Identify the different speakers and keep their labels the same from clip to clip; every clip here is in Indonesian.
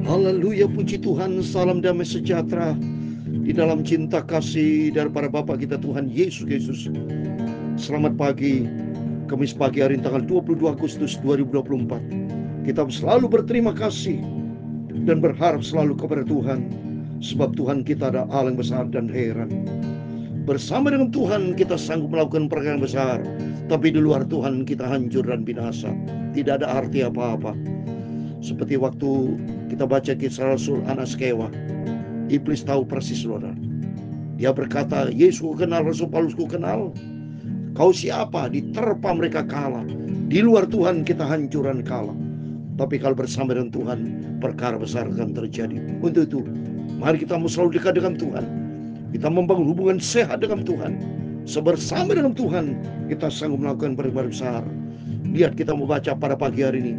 Speaker 1: Haleluya, puji Tuhan. Salam damai sejahtera di dalam cinta kasih daripada Bapa kita Tuhan Yesus Kristus. Selamat pagi, Kamis pagi hari ini tanggal 22 Agustus 2024. Kita selalu berterima kasih dan berharap selalu kepada Tuhan, sebab Tuhan kita adalah Allah yang besar dan heran. Bersama dengan Tuhan kita sanggup melakukan perkara besar, tapi di luar Tuhan kita hancur dan binasa. Tidak ada arti apa-apa. Seperti waktu kita baca kisah Rasul Anaskewa, iblis tahu persis, saudara. Dia berkata, Yesus ku kenal, Rasul Paulus ku kenal. Kau siapa? Diterpa mereka kalah. Di luar Tuhan kita hancur dan kalah. Tapi kalau bersama dengan Tuhan, perkara besar akan terjadi. Untuk itu, mari kita selalu dekat dengan Tuhan. Kita membangun hubungan sehat dengan Tuhan. Sebersama dengan Tuhan, kita sanggup melakukan perkara besar. Lihat, kita membaca pada pagi hari ini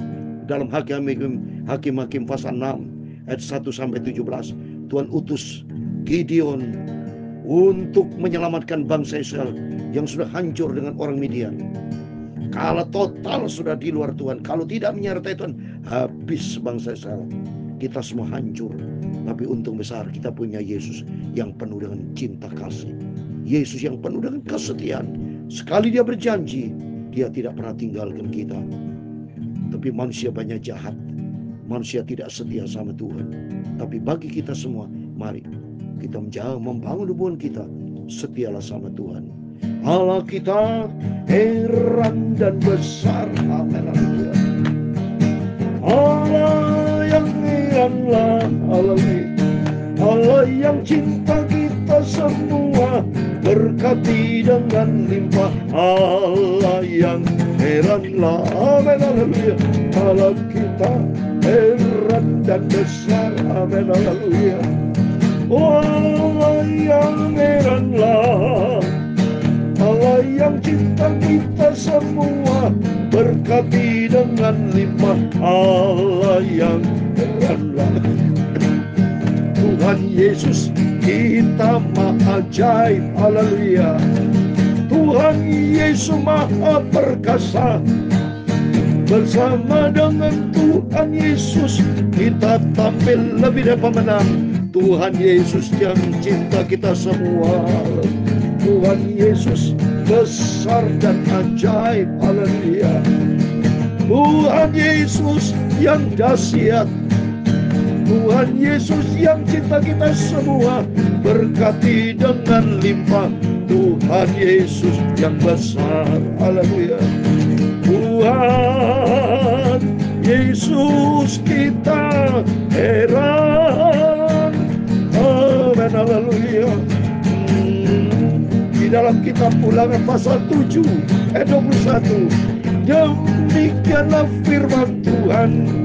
Speaker 1: dalam Hakim-Hakim pasal 6 ayat 1-17. Tuhan utus Gideon untuk menyelamatkan bangsa Israel yang sudah hancur dengan orang Midian. Kalau total sudah di luar Tuhan, kalau tidak menyertai Tuhan, habis bangsa Israel. Kita semua hancur. Tapi untung besar kita punya Yesus yang penuh dengan cinta kasih. Yesus yang penuh dengan kesetiaan. Sekali dia berjanji, dia tidak pernah tinggalkan kita. Tapi manusia banyak jahat. Manusia tidak setia sama Tuhan. Tapi bagi kita semua, mari kita membangun hubungan kita. Setialah sama Tuhan. Allah kita heran dan besar. Amin. Allah yang heranlah. Allah yang cinta kita semua, berkati dengan limpah. Allah yang heranlah. Amin. Haleluya. Allah kita heran dan besar. Amin. Haleluya. Allah yang heranlah. Allah yang cinta kita semua, berkati dengan limpah. Allah yang heranlah. Tuhan Yesus kita maha ajaib. Haleluya. Tuhan Yesus maha perkasa. Bersama dengan Tuhan Yesus kita tampil lebih dari pemenang. Tuhan Yesus yang cinta kita semua. Tuhan Yesus besar dan ajaib. Haleluya. Tuhan Yesus yang dahsyat. Tuhan Yesus yang cinta kita semua, berkati dengan limpah. Tuhan Yesus yang besar. Haleluya. Tuhan Yesus kita heran. Amin. Haleluya. Di dalam kitab Ulangan pasal 7 ayat 21, demikianlah firman Tuhan.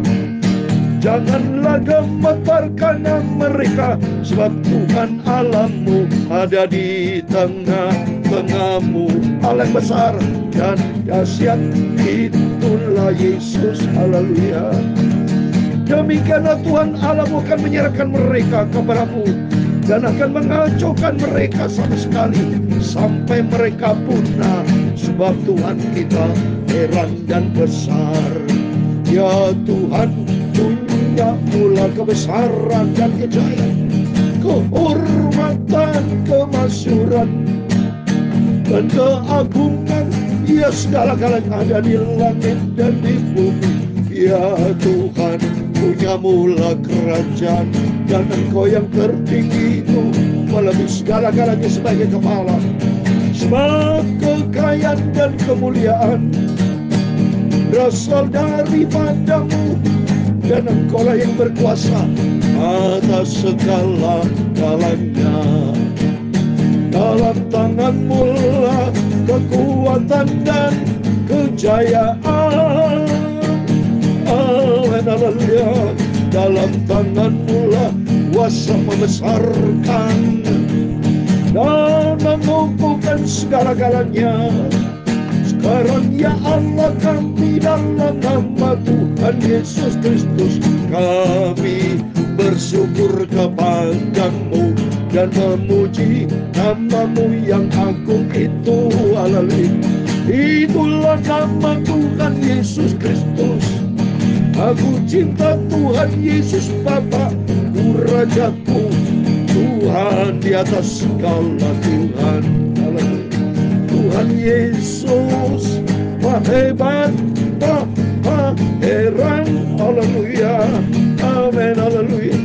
Speaker 1: Janganlah gemetarkan mereka, sebab Tuhan Allahmu ada di tengah-tengahmu. Allah yang besar dan dahsyat, itulah Yesus. Haleluya. Demikianlah Tuhan Allahmu akan menyerahkan mereka kepadamu dan akan mengacaukan mereka sama sekali sampai mereka punah. Sebab Tuhan kita heran dan besar. Ya Tuhan, punya mula kebesaran dan kejayaan, kehormatan, kemasyuran, dan keagungan. Ya segala-galanya ada di langit dan di bumi. Ya Tuhan, punya mula kerajaan, dan Engkau yang tertinggi itu melebihi segala-galanya sebagai kepala. Sebab kekayaan dan kemuliaan berasal daripadamu, dan Engkaulah yang berkuasa atas segala-galanya. Dalam tangan-Mu lah kekuatan dan kejayaan. Amin. Haleluya. Dalam tangan-Mu lah kuasa membesarkan dan mengukuhkan segala-galanya. Sekarang ya Allah, kami dalam nama Tuhan Yesus Kristus, kami bersyukur kepadamu dan memuji nama-Mu yang agung itu. Haleluya. Itulah nama Tuhan Yesus Kristus. Aku cinta Tuhan Yesus Bapa-Ku, Rajaku, Tuhan di atas segala Tuhan. Haleluya. Tuhan Yesus Maha hebat, Maha heran. Haleluya. Amin. Haleluya.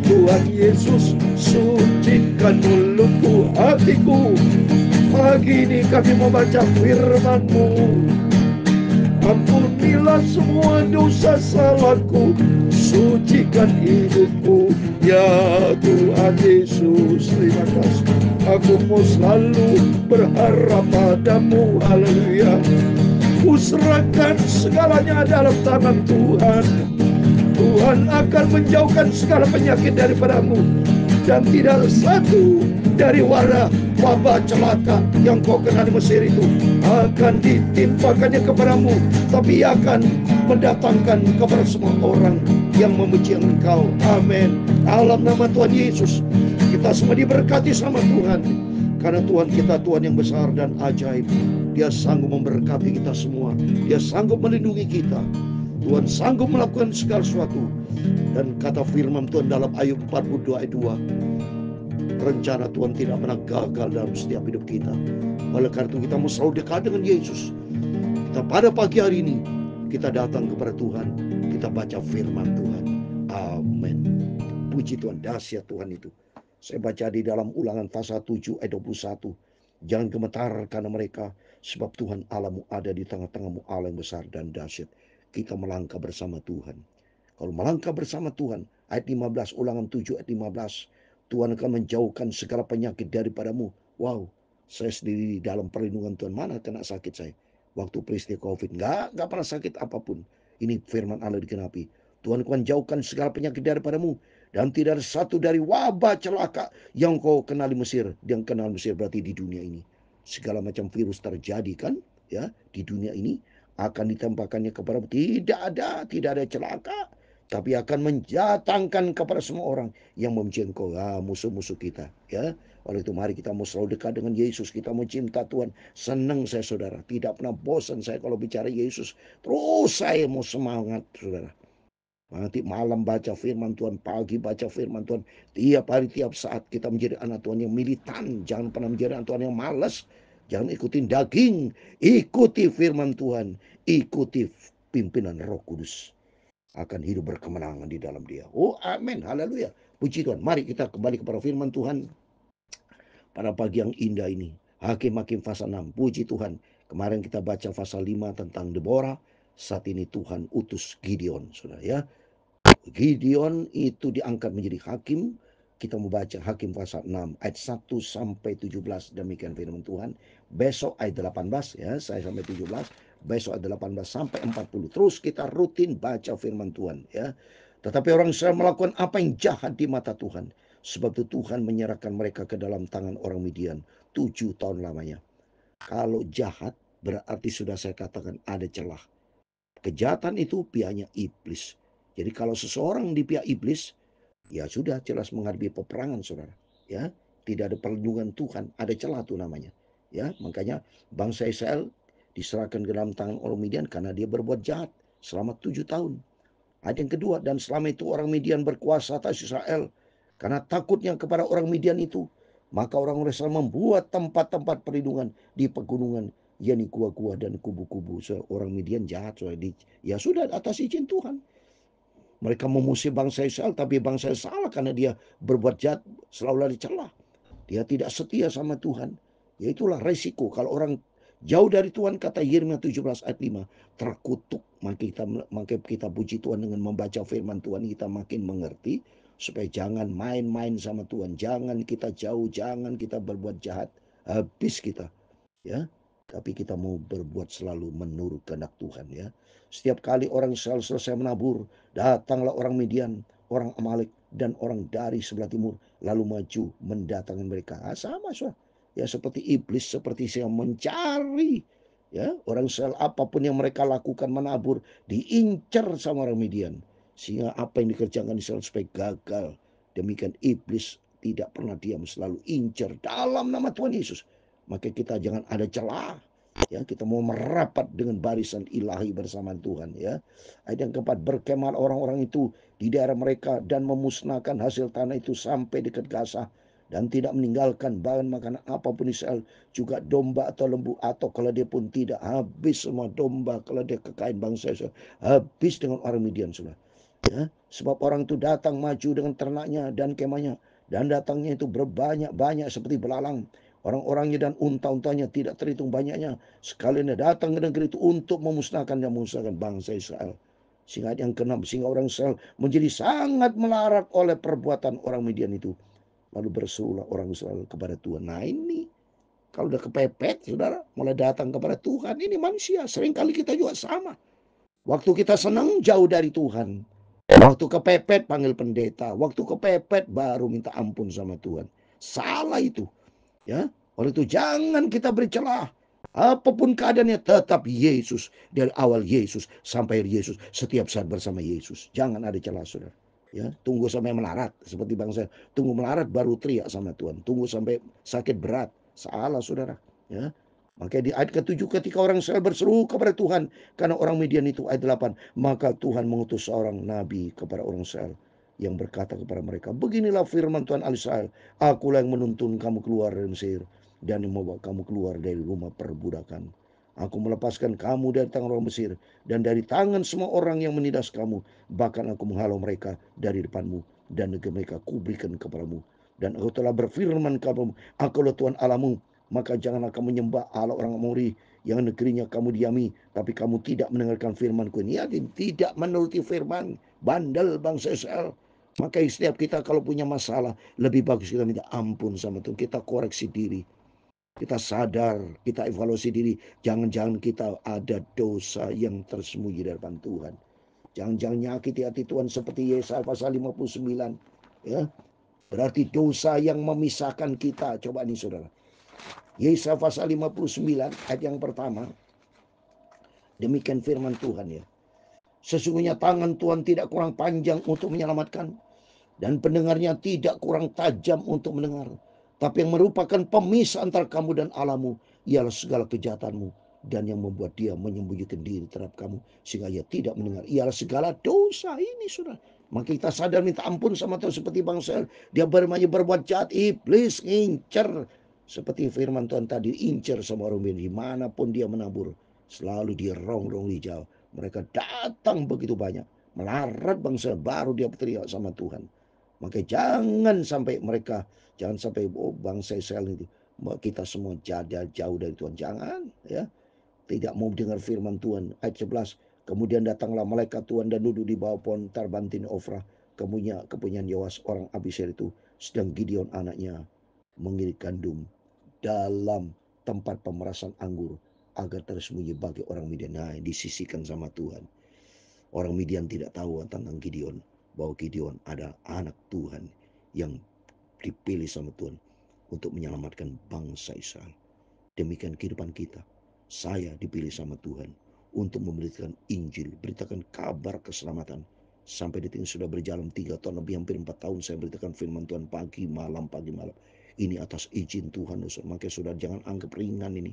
Speaker 1: Tuhan Yesus, sucikan mulutku, hatiku. Pagi ini kami membaca firman-Mu. Ampunilah semua dosa salahku, sucikan hidupku, ya Tuhan Yesus. Terima kasih. Aku mau selalu berharap padamu. Haleluya. Ku serahkan segalanya dalam tangan Tuhan. Tuhan akan menjauhkan segala penyakit daripadamu, dan tidak satu dari wabah celaka yang kau kenal di Mesir itu akan ditimpakannya kepadamu, tapi akan mendatangkan kepada semua orang yang membenci engkau. Amin. Dalam nama Tuhan Yesus, kita semua diberkati sama Tuhan, karena Tuhan kita Tuhan yang besar dan ajaib. Dia sanggup memberkati kita semua. Dia sanggup melindungi kita. Tuhan sanggup melakukan segala sesuatu. Dan kata firman Tuhan dalam Ayub 42 ayat 2, rencana Tuhan tidak pernah gagal dalam setiap hidup kita. Oleh karena itu kita mau selalu dekat dengan Yesus. Kita pada pagi hari ini kita datang kepada Tuhan, kita baca firman Tuhan. Amin. Puji Tuhan, dahsyat Tuhan itu. Saya baca di dalam Ulangan pasal 7 ayat 21. Jangan gemetar karena mereka, sebab Tuhan Allahmu ada di tengah-tengahmu, Allah yang besar dan dahsyat. Kita melangkah bersama Tuhan. Kalau melangkah bersama Tuhan, ayat 15, Ulangan 7 ayat 15, Tuhan akan menjauhkan segala penyakit daripadamu. Wow, saya sendiri dalam perlindungan Tuhan. Mana kena sakit saya? Waktu peristiwa COVID, nggak pernah sakit apapun. Ini firman Allah digenapi. Tuhan akan jauhkan segala penyakit daripadamu, dan tidak ada satu dari wabah celaka yang kau kenal di Mesir. Yang kenal Mesir berarti di dunia ini. Segala macam virus terjadi kan, ya, di dunia ini akan ditempahkannya kepadamu. Tidak ada celaka, tapi akan menjatangkan kepada semua orang yang membenci engkau, musuh-musuh kita, ya. Oleh itu mari kita mau selalu dekat dengan Yesus. Kita mau cinta Tuhan. Senang saya saudara, tidak pernah bosan saya kalau bicara Yesus. Terus saya mau semangat saudara. Nanti malam baca firman Tuhan, pagi baca firman Tuhan. Tiap hari, tiap saat kita menjadi anak Tuhan yang militan. Jangan pernah menjadi anak Tuhan yang malas. Jangan ikutin daging. Ikuti firman Tuhan. Ikuti pimpinan Roh Kudus. Akan hidup berkemenangan di dalam dia. Oh amin, haleluya. Puji Tuhan. Mari kita kembali kepada firman Tuhan pada pagi yang indah ini. Hakim-Hakim pasal 6. Puji Tuhan. Kemarin kita baca pasal 5 tentang Deborah. Saat ini Tuhan utus Gideon, saudara ya. Gideon itu diangkat menjadi hakim. Kita membaca Hakim pasal 6 ayat 1 sampai 17. Demikian firman Tuhan. Besok ayat 18 ya, saya sampai 17. Besok ayat 18 sampai 40. Terus kita rutin baca firman Tuhan ya. Tetapi orang Israel melakukan apa yang jahat di mata Tuhan. Sebab itu Tuhan menyerahkan mereka ke dalam tangan orang Midian 7 tahun lamanya. Kalau jahat berarti sudah saya katakan ada celah. Kejahatan itu pihaknya iblis. Jadi kalau seseorang di pihak iblis, ya sudah jelas menghadapi peperangan saudara. Ya, tidak ada perlindungan Tuhan, ada celah tuh namanya. Ya, makanya bangsa Israel diserahkan ke dalam tangan orang Midian karena dia berbuat jahat selama 7 tahun. Ada yang kedua, dan selama itu orang Midian berkuasa atas Israel. Karena takutnya kepada orang Midian itu, maka orang Israel membuat tempat-tempat perlindungan di pegunungan, yakni gua-gua dan kubu-kubu. Orang Midian jahat, ya sudah atas izin Tuhan. Mereka memusuhi bangsa Israel, tapi bangsa Israel salah karena dia berbuat jahat, selalu lari celah. Dia tidak setia sama Tuhan. Ya itulah resiko kalau orang jauh dari Tuhan, kata Yeremia 17 ayat 5, terkutuk. Maka kita puji Tuhan dengan membaca firman Tuhan, kita makin mengerti supaya jangan main-main sama Tuhan. Jangan kita jauh, jangan kita berbuat jahat, habis kita. Ya, tapi kita mau berbuat selalu menurut kehendak Tuhan ya. Setiap kali orang Israel selesai menabur, datanglah orang Midian, orang Amalek, dan orang dari sebelah timur, lalu maju mendatangkan mereka. Sama ya, seperti iblis, seperti yang mencari ya orang Israel, apapun yang mereka lakukan menabur, diincar sama orang Midian, sehingga apa yang dikerjakan Israel supaya gagal. Demikian iblis tidak pernah diam, selalu incar dalam nama Tuhan Yesus. Maka kita jangan ada celah. Ya, kita mau merapat dengan barisan ilahi bersama Tuhan, ya. Ayat yang keempat, berkemah orang-orang itu di daerah mereka dan memusnahkan hasil tanah itu sampai dekat Gaza, dan tidak meninggalkan bahan makanan apapun Israel, juga domba atau lembu, atau keledai pun tidak. Habis semua domba, keledai, kekayaan bangsa Israel, habis dengan orang Midian, sudah. Ya, sebab orang itu datang maju dengan ternaknya dan kemahnya, dan datangnya itu berbanyak-banyak seperti belalang. Orang-orangnya dan unta-untanya tidak terhitung banyaknya. Sekalian datang ke negeri itu untuk memusnahkan dan memusnahkan bangsa Israel. Sehingga yang keenam, sehingga orang Israel menjadi sangat melarat oleh perbuatan orang Midian itu. Lalu berserulah orang Israel kepada Tuhan. Nah ini, kalau udah kepepet, saudara, mulai datang kepada Tuhan. Ini manusia, seringkali kita juga sama. Waktu kita senang, jauh dari Tuhan. Waktu kepepet, panggil pendeta. Waktu kepepet, baru minta ampun sama Tuhan. Salah itu. Ya, oleh itu jangan kita beri celah. Apapun keadaannya, tetap Yesus. Dari awal Yesus sampai Yesus, setiap saat bersama Yesus. Jangan ada celah, saudara. Ya, tunggu sampai melarat seperti bangsa. Tunggu melarat baru teriak sama Tuhan. Tunggu sampai sakit berat. Salah, saudara. Ya. Maka di ayat ke-7, ketika orang Israel berseru kepada Tuhan karena orang Midian itu, ayat 8, maka Tuhan mengutus seorang nabi kepada orang Israel yang berkata kepada mereka, beginilah firman Tuhan Allah Israel, akulah yang menuntun kamu keluar dari Mesir dan yang membawa kamu keluar dari rumah perbudakan. Aku melepaskan kamu dari tangan orang Mesir dan dari tangan semua orang yang menindas kamu. Bahkan aku menghalau mereka dari depanmu dan negeri mereka kuberikan kepadamu. Dan aku telah berfirman kepadamu, akulah Tuhan Allahmu, maka janganlah kamu menyembah Allah orang Amori yang negerinya kamu diami, tapi kamu tidak mendengarkan firman-Ku. Ini tidak menuruti firman, bandel bangsa Israel. Maka setiap kita kalau punya masalah, lebih bagus kita minta ampun sama Tuhan. Kita koreksi diri. Kita sadar, kita evaluasi diri. Jangan-jangan kita ada dosa yang tersembunyi di depan Tuhan. Jangan-jangan nyakiti hati Tuhan seperti Yesaya pasal 59. Ya, berarti dosa yang memisahkan kita. Coba nih saudara. Yesaya pasal 59 ayat yang pertama. Demikian firman Tuhan ya. Sesungguhnya tangan Tuhan tidak kurang panjang untuk menyelamatkan, dan pendengarnya tidak kurang tajam untuk mendengar. Tapi yang merupakan pemisah antara kamu dan Allahmu ialah segala kejahatanmu, dan yang membuat dia menyembunyikan diri terhadap kamu sehingga ia tidak mendengar ialah segala dosa. Ini sudah. Maka kita sadar minta ampun sama Tuhan seperti bangsa. Dia berbuat jahat, iblis ngincer. Seperti firman Tuhan tadi, incer sama orang dimanapun dia menabur, selalu dia rongrong hijau. Mereka datang begitu banyak, melarat bangsa, baru dia berteriak sama Tuhan. Maka jangan sampai mereka, jangan sampai bangsa Israel itu, kita semua jauh dari Tuhan. Jangan, ya. Tidak mau dengar firman Tuhan. Ayat 11, kemudian datanglah malaikat Tuhan dan duduk di bawah pohon tarbantin Ofra, kepunyaan Yoas orang Abisai itu, sedang Gideon anaknya mengirit gandum dalam tempat pemerasan anggur agar tersembunyi bagi orang Midian. Nah, disisikan sama Tuhan. Orang Midian tidak tahu tentang Gideon, bahwa Gideon ada anak Tuhan yang dipilih sama Tuhan untuk menyelamatkan bangsa Israel. Demikian kehidupan kita. Saya dipilih sama Tuhan untuk memberitakan Injil, beritakan kabar keselamatan. Sampai detik ini sudah berjalan 3 tahun lebih, hampir 4 tahun saya beritakan firman Tuhan pagi malam. Ini atas izin Tuhan. Makanya saudara jangan anggap ringan ini.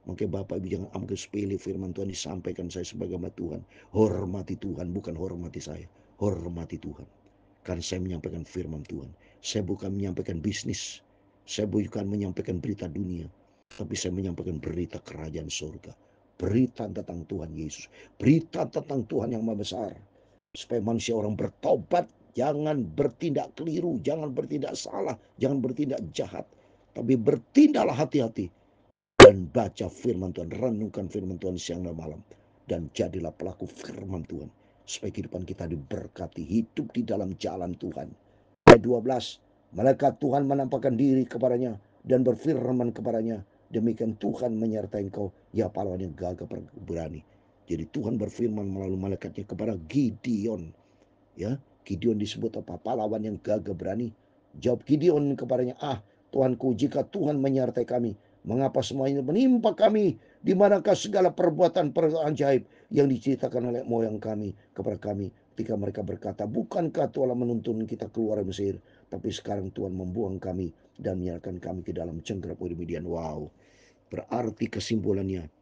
Speaker 1: Makanya Bapak Ibu jangan anggap sepele firman Tuhan disampaikan saya sebagai hamba Tuhan. Hormati Tuhan, bukan hormati saya. Hormati Tuhan. Karena saya menyampaikan firman Tuhan. Saya bukan menyampaikan bisnis. Saya bukan menyampaikan berita dunia. Tapi saya menyampaikan berita kerajaan surga. Berita tentang Tuhan Yesus. Berita tentang Tuhan yang maha besar. Supaya manusia orang bertobat. Jangan bertindak keliru. Jangan bertindak salah. Jangan bertindak jahat. Tapi bertindaklah hati-hati. Dan baca firman Tuhan. Renungkan firman Tuhan siang dan malam. Dan jadilah pelaku firman Tuhan. Supaya kehidupan kita diberkati. Hidup di dalam jalan Tuhan. Ayat 12. Malaikat Tuhan menampakkan diri kepadanya dan berfirman kepadanya, demikian Tuhan menyertai engkau, ya pahlawan yang gagah berani. Jadi Tuhan berfirman melalui malaikatnya kepada Gideon. Ya, Gideon disebut apa? Pahlawan yang gagah berani. Jawab Gideon kepadanya, Tuanku, jika Tuhan menyertai kami, mengapa semua ini menimpa kami? Di manakah segala perbuatan ajaib yang diceritakan oleh moyang kami kepada kami ketika mereka berkata, bukankah Tuhan menuntun kita keluar dari Mesir? Tapi sekarang Tuhan membuang kami dan menyerahkan kami ke dalam cengkram Midian. Wow, berarti kesimpulannya,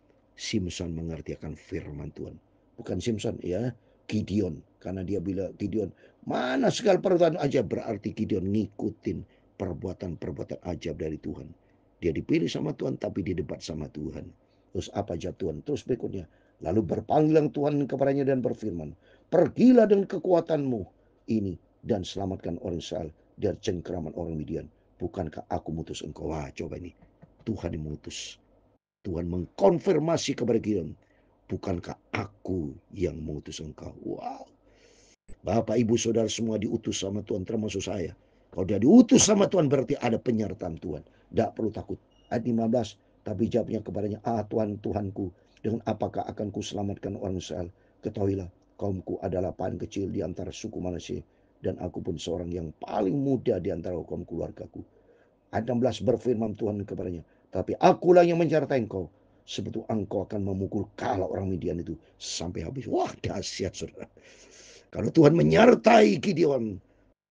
Speaker 1: Simson mengerti akan firman Tuhan. Bukan Simson ya, Gideon. Karena dia bilang Gideon, mana segala perbuatan ajaib, berarti Gideon ngikutin perbuatan-perbuatan ajaib dari Tuhan. Dia dipilih sama Tuhan, tapi dia debat sama Tuhan. Terus apa jawab Tuhan? Terus berikutnya, lalu berpanggilan Tuhan kepadanya dan berfirman, pergilah dengan kekuatanmu ini dan selamatkan orang Israel dari cengkeraman orang Midian. Bukankah aku mutus engkau? Wah, coba ini. Tuhan yang mengutus. Tuhan mengkonfirmasi kepada Gideon, bukankah aku yang mengutus engkau? Wow. Bapak, Ibu, Saudara semua diutus sama Tuhan, termasuk saya. Kalau dia diutus sama Tuhan berarti ada penyertaan Tuhan. Tidak perlu takut. Ayat 15. Tapi jawabnya kepadanya, Tuhan, Tuhanku, dengan apakah akan ku selamatkan orang Israel? Ketahuilah, kaumku adalah paling kecil di antara suku Manasye, dan aku pun seorang yang paling muda di antara kaum keluargaku. Ayat 16 berfirman Tuhan kepadanya, tapi akulah yang menyertai engkau, sebab engkau akan memukul kala orang Midian itu sampai habis. Wah, dahsyat, saudara. Kalau Tuhan menyertai Gideon,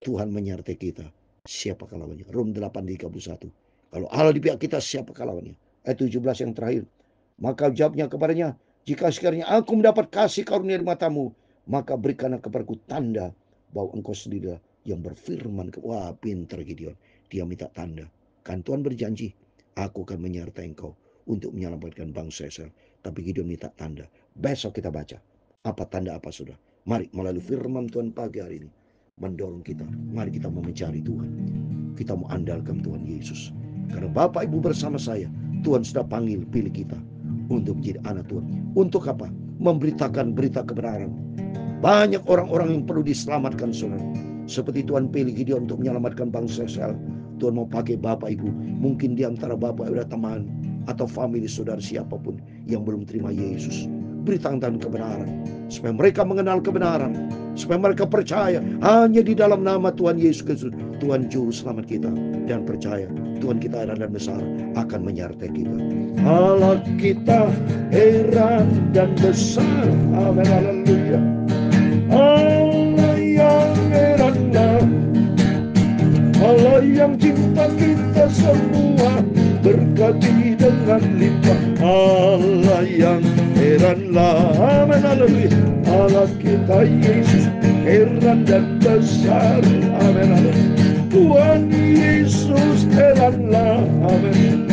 Speaker 1: Tuhan menyertai kita. Siapakah lawannya? Rom 8:31. Kalau Allah di pihak kita, siapakah lawannya? Ayat 17 yang terakhir. Maka jawabnya kepadanya, jika sekiranya aku mendapat kasih karunia dari matamu, maka berikanlah kepadaku tanda bahwa engkau sendirilah yang berfirman. Wah, pintar Gideon. Dia minta tanda. Kan Tuhan berjanji, aku akan menyertai engkau untuk menyelamatkan bangsa Israel. Tapi Gideon minta tanda. Besok kita baca. Apa tanda apa, sudah? Mari melalui firman Tuhan pagi hari ini mendorong kita. Mari kita mau mencari Tuhan. Kita mau andalkan Tuhan Yesus. Karena Bapak Ibu bersama saya, Tuhan sudah panggil pilih kita untuk menjadi anak Tuhan. Untuk apa? Memberitakan berita kebenaran. Banyak orang-orang yang perlu diselamatkan, saudara. Seperti Tuhan pilih Gideon untuk menyelamatkan bangsa Israel. Tuhan mau pakai Bapak Ibu. Mungkin di antara Bapak Ibu ada teman atau famili saudara siapapun yang belum terima Yesus. Beritakan kebenaran supaya mereka mengenal kebenaran, supaya mereka percaya hanya di dalam nama Tuhan Yesus Kristus, Tuhan Juru Selamat kita, dan percaya Tuhan kita ada dan besar akan menyertai kita. Allah kita heran dan besar. Amin, haleluya. Allah yang heran, Allah yang cinta kita semua, berkati dengan limpah. Allah yang heranlah, amin, haleluya. Allah kita Yesus heran dan besar, amin, haleluya. Tuhan Yesus heranlah, amin.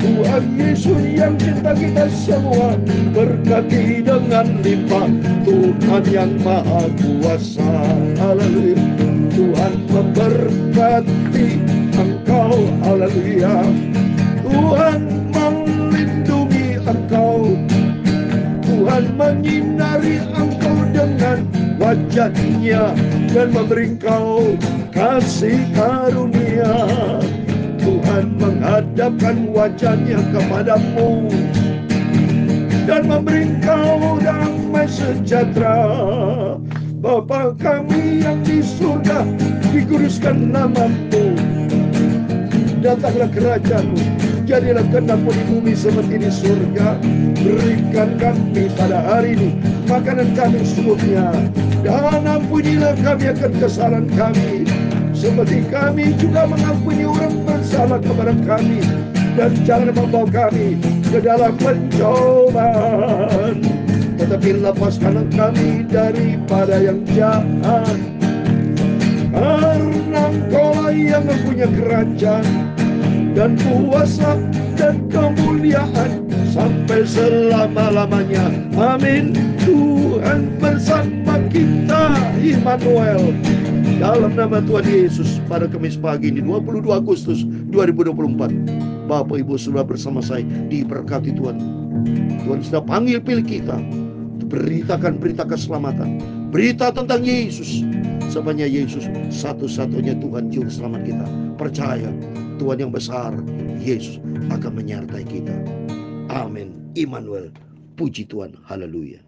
Speaker 1: Tuhan Yesus yang cinta kita semua, berkati dengan limpah. Tuhan yang maha kuasa, haleluya. Tuhan memberkati engkau, haleluya. Tuhan melindungi engkau, Tuhan menyinari engkau dengan wajah-Nya dan memberi engkau kasih karunia. Tuhan menghadapkan wajah-Nya kepadamu dan memberi engkau damai sejahtera. Bapa kami yang di surga, dikuduskan nama-Mu. Datanglah kerajaan-Mu, jadilah kehendak-Mu di bumi seperti di surga. Berikan kami pada hari ini makanan kami secukupnya, dan ampunilah kami akan kesalahan kami, seperti kami juga mengampuni orang bersalah kepada kami. Dan jangan membawa kami ke dalam pencobaan, tetapi lepaskanlah kami daripada yang jahat. Karena Engkau yang mempunyai kerajaan dan kuasa dan kemuliaan sampai selama-lamanya. Amin. Tuhan bersama kita, Immanuel. Dalam nama Tuhan Yesus, pada Kamis pagi ini 22 Agustus 2024, Bapak Ibu sudah bersama saya diberkati Tuhan. Tuhan sudah panggil pilih kita untuk beritakan berita keselamatan, berita tentang Yesus. Sebenarnya Yesus satu-satunya Tuhan Juru Selamat kita. Percaya Tuhan yang besar, Yesus akan menyertai kita. Amin. Immanuel. Puji Tuhan. Haleluya.